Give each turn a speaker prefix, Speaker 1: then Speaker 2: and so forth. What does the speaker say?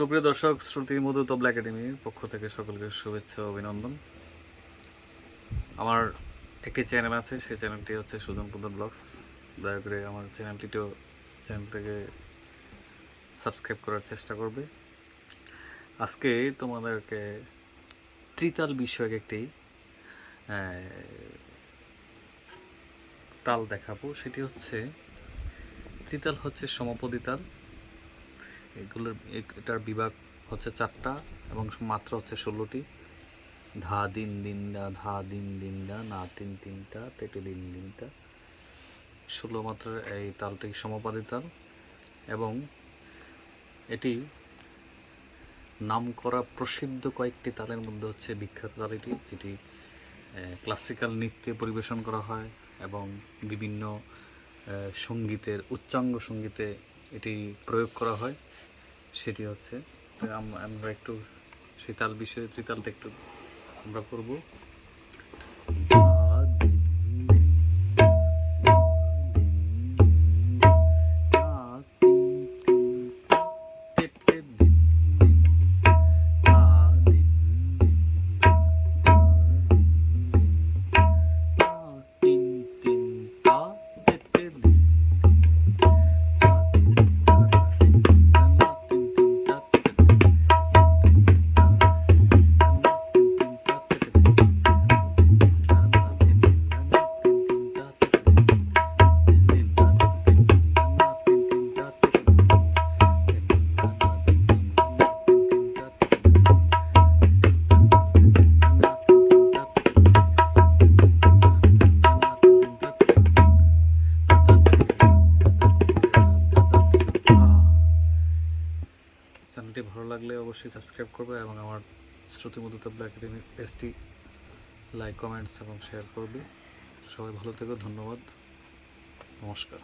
Speaker 1: সুপ্রিয় দর্শক, শ্রুতি মধু তবলা একাডেমির পক্ষ থেকে সকলকে শুভেচ্ছা ও অভিনন্দন। আমার একটি চ্যানেল আছে, সেই চ্যানেলটি হচ্ছে সুজন পুন্দর ব্লগস। দয়া করে আমার চ্যানেলটাকে সাবস্ক্রাইব করার চেষ্টা করবে। আজকে তোমাদেরকে ত্রিতাল বিষয়ক একটি তাল দেখাবো। সেটি হচ্ছে ত্রিতাল হচ্ছে সমপদী তাল। এটার বিভাগ হচ্ছে 4টা এবং মাত্রা হচ্ছে 16টি। ধা দিন দিন দা, ধা দিন দিন দা, না তিন তিনটা, তেটে দিন দিনটা। 16 মাত্রার এই তালটি সমপদী তাল এবং এটি নাম করা প্রসিদ্ধ কয়েকটি তালের মধ্যে হচ্ছে বিখ্যাত তাল এটি, যেটি ক্লাসিক্যাল নৃত্যে পরিবেশন করা হয় এবং বিভিন্ন সঙ্গীতের উচ্চাঙ্গ সঙ্গীতে এটি প্রয়োগ করা হয়। সেটি হচ্ছে আমরা একটু সেই তাল বিষয়ে ত্রিতালটা একটু আমরা করবো। চ্যানেলটি ভালো লাগলে অবশ্যই সাবস্ক্রাইব করবে এবং আমার শ্রুতিমধু তবলা একাডেমির পেজটি লাইক, কমেন্টস এবং শেয়ার করবে। সবাই ভালো থেকো, ধন্যবাদ, নমস্কার।